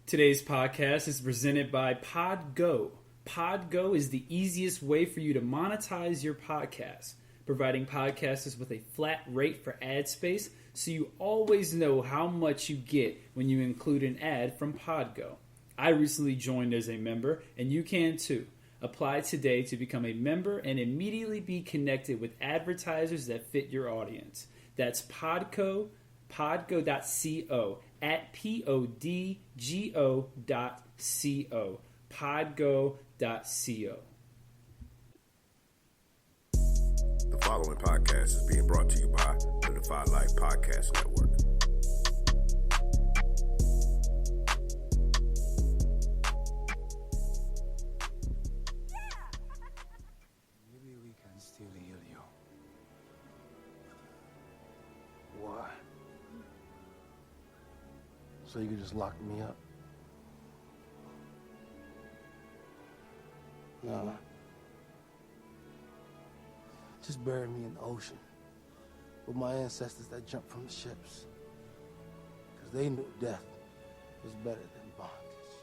Today's podcast is presented by PodGo. PodGo is the easiest way for you to monetize your podcast, providing podcasters with a flat rate for ad space so you always know how much you get when you include an ad from PodGo. I recently joined as a member, and you can too. Apply today to become a member and immediately be connected with advertisers that fit your audience. That's podgo.co at podgo.co. podgo.co. The following podcast is being brought to you by the Defy Life Podcast Network. Maybe we can still heal you. Why? So you can just lock me up? No. Just bury me in the ocean with my ancestors that jumped from the ships. Because they knew death was better than bondage.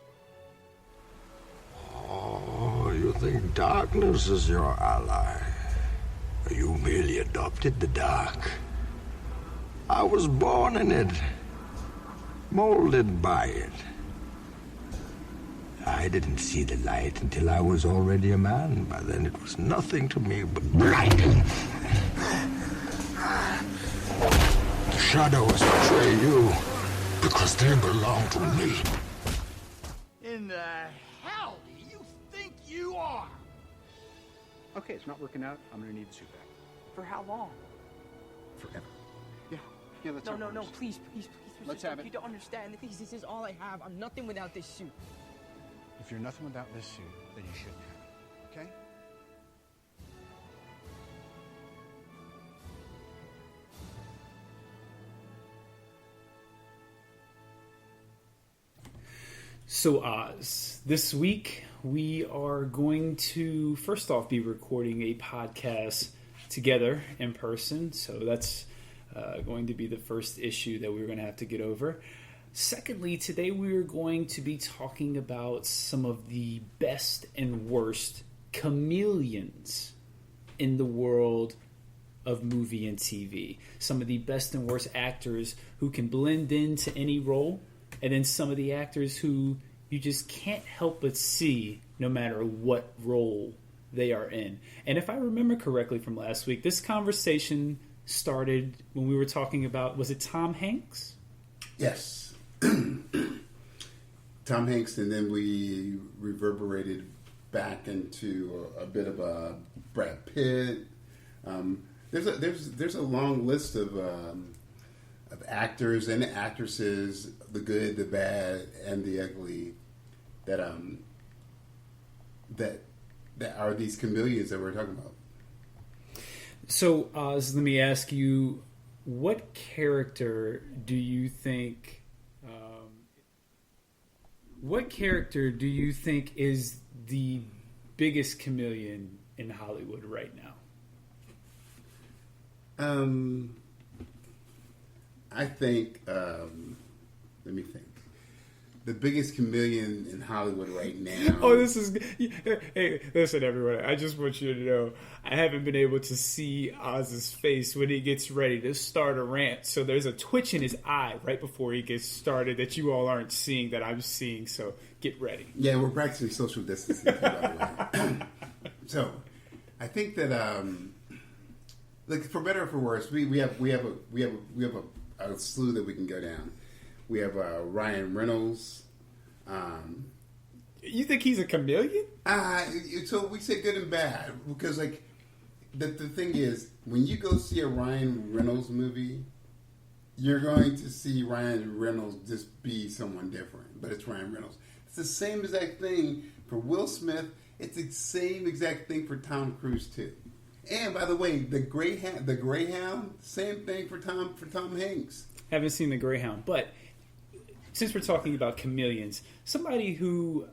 Oh, you think darkness is your ally? You merely adopted the dark. I was born in it, molded by it. I didn't see the light until I was already a man. By then it was nothing to me but blinding. The shadows betray you because they belong to me. In the hell do you think you are? Okay, it's not working out. I'm gonna need the suit back. For how long? Forever. Yeah, that's No, please, Let's have it. You don't understand. This is all I have. I'm nothing without this suit. If you're nothing without this suit, then you shouldn't have it, okay? So Oz, this week we are going to first off be recording a podcast together in person. So that's going to be the first issue that we're going to have to get over. Secondly, today we are going to be talking about some of the best and worst chameleons in the world of movie and TV. Some of the best and worst actors who can blend into any role, and then some of the actors who you just can't help but see no matter what role they are in. And if I remember correctly from last week, this conversation started when we were talking about, was it Tom Hanks? Yes. Tom Hanks, and then we reverberated back into a bit of a Brad Pitt. There's a long list of actors and actresses, the good, the bad, and the ugly, that are these chameleons that we're talking about. So, let me ask you, what character do you think? What character do you think is the biggest chameleon in Hollywood right now? I think. Let me think. The biggest chameleon in Hollywood right now. Oh, this is... Hey, listen, everyone. I just want you to know I haven't been able to see Oz's face when he gets ready to start a rant. So there's a twitch in his eye right before he gets started that you all aren't seeing that I'm seeing. So get ready. Yeah, we're practicing social distancing, by the way. So I think that, like, for better or for worse, we have a slew that we can go down. We have Ryan Reynolds. You think he's a chameleon? So we say good and bad because, like, the thing is, when you go see a Ryan Reynolds movie, you're going to see Ryan Reynolds just be someone different, but it's Ryan Reynolds. It's the same exact thing for Will Smith. It's the same exact thing for Tom Cruise too. And by the way, the Greyhound, same thing for Tom Hanks. Haven't seen the Greyhound, but since we're talking about chameleons, somebody who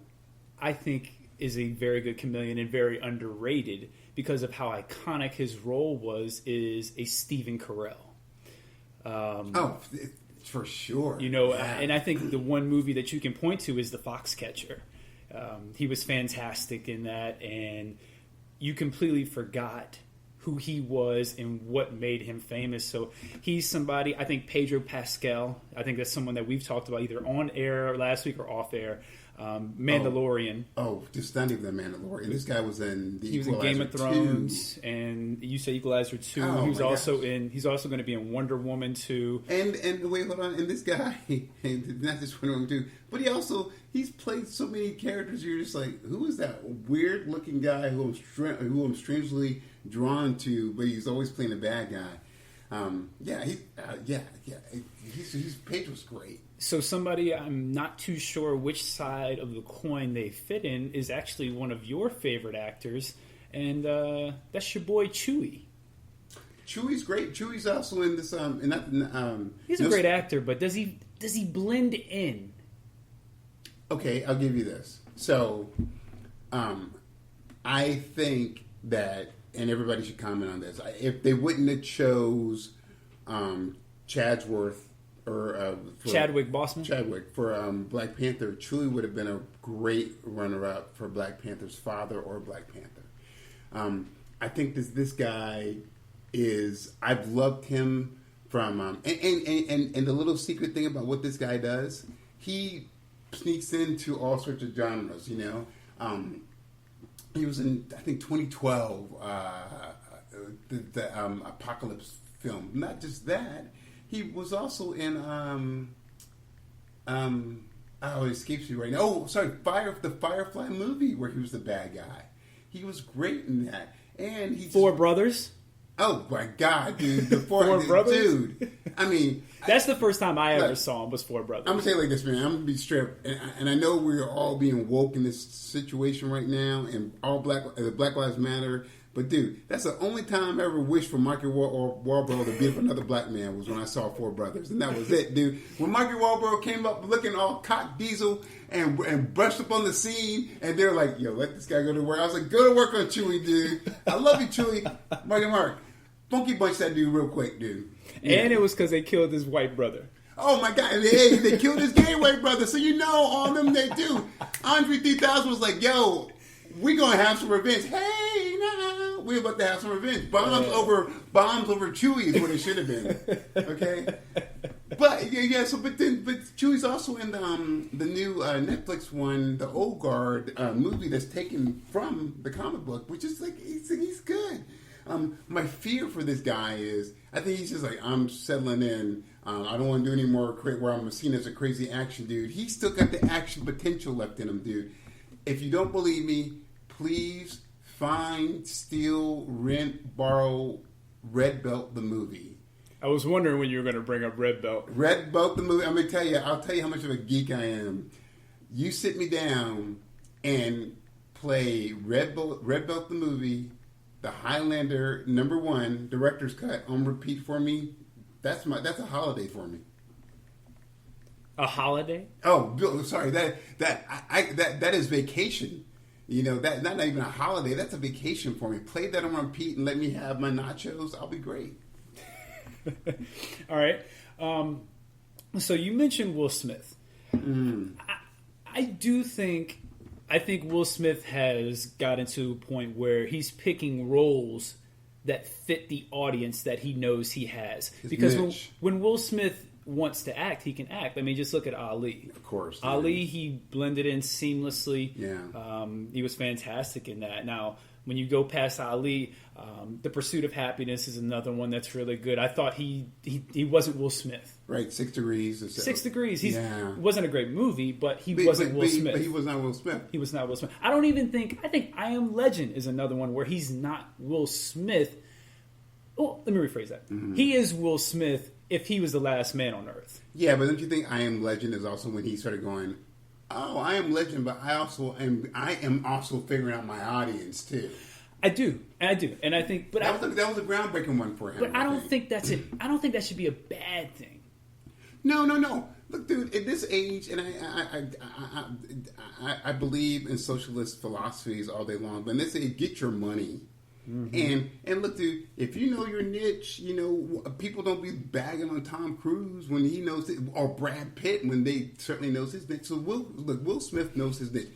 I think is a very good chameleon and very underrated because of how iconic his role was is a Stephen Carell. For sure. And I think the one movie that you can point to is The Foxcatcher. He was fantastic in that, and you completely forgot who he was and what made him famous. So he's somebody, I think Pedro Pascal, I think that's someone that we've talked about either on air last week or off air. Mandalorian. Just not even the Mandalorian. This guy was in the Equalizer. He was in Game of Thrones, 2. And you say Equalizer 2. He's also going to be in Wonder Woman 2. And wait, hold on. And this guy, not just Wonder Woman 2, but he's played so many characters. You're just like, who is that weird looking guy who I'm strangely drawn to? But he's always playing a bad guy. His page was great. So somebody I'm not too sure which side of the coin they fit in is actually one of your favorite actors, and that's your boy Chewie. Chewie's great. Chewie's also in this. He's a great actor, but does he blend in? Okay, I'll give you this. So, I think that, and everybody should comment on this. If they wouldn't have chose Chadsworth. Chadwick Boseman? Chadwick for Black Panther, Chewie would have been a great runner-up for Black Panther's father or Black Panther. I think this guy is. I've loved him from and the little secret thing about what this guy does. He sneaks into all sorts of genres. He was in, I think, 2012 the Apocalypse film. Not just that. He was also in, it escapes me right now. Oh, sorry, the Firefly movie where he was the bad guy. He was great in that. And he Four Brothers? Oh, my God, dude. The Four Brothers? Dude. I mean... That's the first time I ever saw him was Four Brothers. I'm going to say it like this, man. I'm going to be straight. And I know we're all being woke in this situation right now, and Black Lives Matter. But, dude, that's the only time I ever wished for Marky Wahlberg to beat up another black man was when I saw Four Brothers. And that was it, dude. When Marky Wahlberg came up looking all cock diesel and brushed up on the scene, and they're like, yo, let this guy go to work. I was like, go to work on Chewie, dude. I love you, Chewie. Mark. Funky bunch that dude real quick, dude. Yeah. And it was because they killed his white brother. Oh, my God. Hey, they killed his gay white brother. So you know on them they do. Andre 3000 was like, yo, we going to have some revenge. Hey, nah, we're about to have some revenge. Bombs over Chewie is what it should have been. Okay? But Chewie's also in the new Netflix one, the Old Guard movie that's taken from the comic book, which is like, he's good. My fear for this guy is, I think he's just like, I'm settling in. I don't want to do any more where I'm seen as a crazy action dude. He's still got the action potential left in him, dude. If you don't believe me, please find, steal, rent, borrow Red Belt the movie. I was wondering when you were going to bring up Red Belt. Red Belt the movie. I'll tell you how much of a geek I am. You sit me down and play Red Belt the movie, the Highlander #1 director's cut on repeat for me. That's a holiday for me. A holiday? Oh, sorry. That is vacation. That not even a holiday. That's a vacation for me. Play that on repeat and let me have my nachos. I'll be great. All right. So you mentioned Will Smith. I think Will Smith has gotten to a point where he's picking roles that fit the audience that he knows he has. Because when Will Smith wants to act, he can act. I mean, just look at Ali. Of course. Ali, he blended in seamlessly. Yeah. He was fantastic in that. Now, when you go past Ali, The Pursuit of Happiness is another one that's really good. I thought he wasn't Will Smith. Right, 6 Degrees. 6 Degrees. He wasn't a great movie, but he wasn't Will Smith. But he was not Will Smith. He was not Will Smith. I think I Am Legend is another one where he's not Will Smith. Oh, let me rephrase that. Mm-hmm. He is Will Smith if he was the last man on Earth. Yeah, but don't you think I Am Legend is also when he started going, oh, I am Legend, but I am also figuring out my audience too. I do, and I think, but that was a groundbreaking one for him. But I don't think that's it. I don't think that should be a bad thing. No. Look, dude, at this age, and I believe in socialist philosophies all day long. But in this age, get your money. And look, dude, if you know your niche, you know, people don't be bagging on Tom Cruise when he knows it, or Brad Pitt when they certainly knows his niche. So Will Smith knows his niche.